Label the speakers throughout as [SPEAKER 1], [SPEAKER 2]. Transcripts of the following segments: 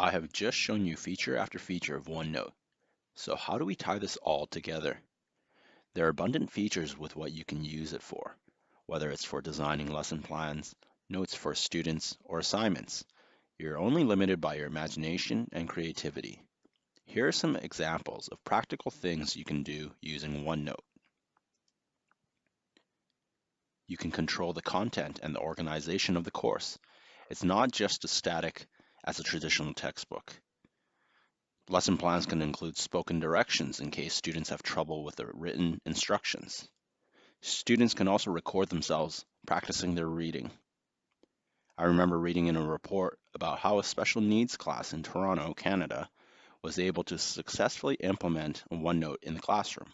[SPEAKER 1] I have just shown you feature after feature of OneNote. So how do we tie this all together? There are abundant features with what you can use it for, whether it's for designing lesson plans, notes for students, or assignments. You're only limited by your imagination and creativity. Here are some examples of practical things you can do using OneNote. You can control the content and the organization of the course. It's not just as static as a traditional textbook. Lesson plans can include spoken directions in case students have trouble with the written instructions. Students can also record themselves practicing their reading. I remember reading in a report about how a special needs class in Toronto, Canada, was able to successfully implement OneNote in the classroom.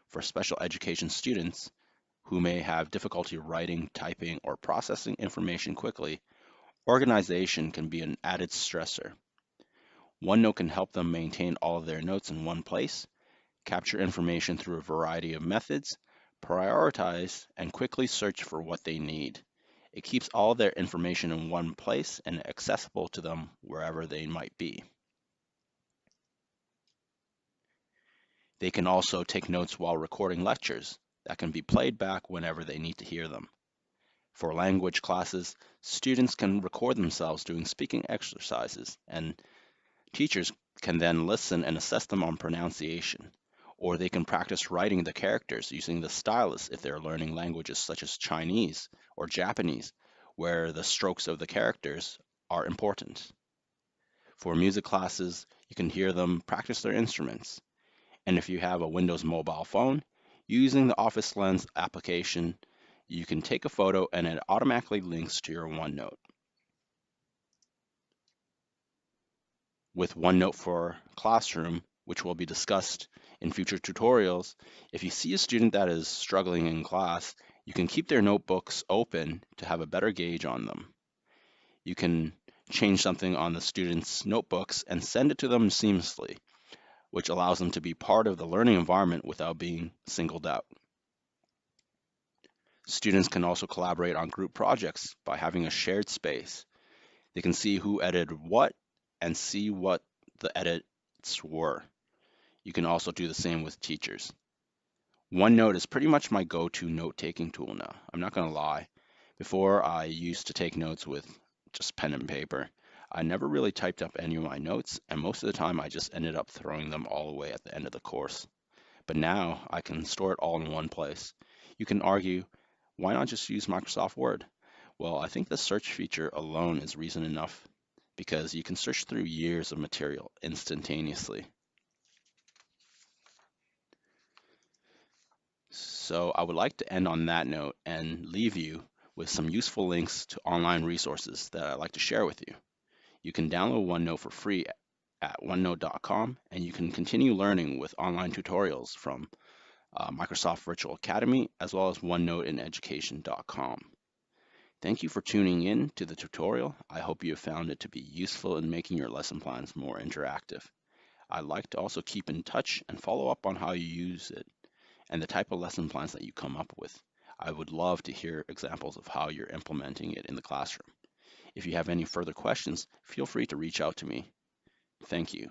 [SPEAKER 1] For special education students who may have difficulty writing, typing, or processing information quickly, organization can be an added stressor. OneNote can help them maintain all of their notes in one place, capture information through a variety of methods, prioritize, and quickly search for what they need. It keeps all their information in one place and accessible to them wherever they might be. They can also take notes while recording lectures that can be played back whenever they need to hear them. For language classes, students can record themselves doing speaking exercises, and teachers can then listen and assess them on pronunciation. Or they can practice writing the characters using the stylus if they're learning languages such as Chinese or Japanese, where the strokes of the characters are important. For music classes, you can hear them practice their instruments. And if you have a Windows mobile phone, using the Office Lens application, you can take a photo and it automatically links to your OneNote. With OneNote for Classroom, which will be discussed in future tutorials, if you see a student that is struggling in class, you can keep their notebooks open to have a better gauge on them. You can change something on the students' notebooks and send it to them seamlessly, which allows them to be part of the learning environment without being singled out. Students can also collaborate on group projects by having a shared space. They can see who edited what and see what the edits were. You can also do the same with teachers. OneNote is pretty much my go-to note-taking tool now. I'm not going to lie. Before, I used to take notes with just pen and paper. I never really typed up any of my notes, and most of the time I just ended up throwing them all away at the end of the course. But now I can store it all in one place. You can argue, why not just use Microsoft Word? Well, I think the search feature alone is reason enough because you can search through years of material instantaneously. So I would like to end on that note and leave you with some useful links to online resources that I'd like to share with you. You can download OneNote for free at onenote.com, and you can continue learning with online tutorials from Microsoft Virtual Academy as well as OneNoteInEducation.com. Thank you for tuning in to the tutorial. I hope you have found it to be useful in making your lesson plans more interactive. I'd like to also keep in touch and follow up on how you use it and the type of lesson plans that you come up with. I would love to hear examples of how you're implementing it in the classroom. If you have any further questions, feel free to reach out to me. Thank you.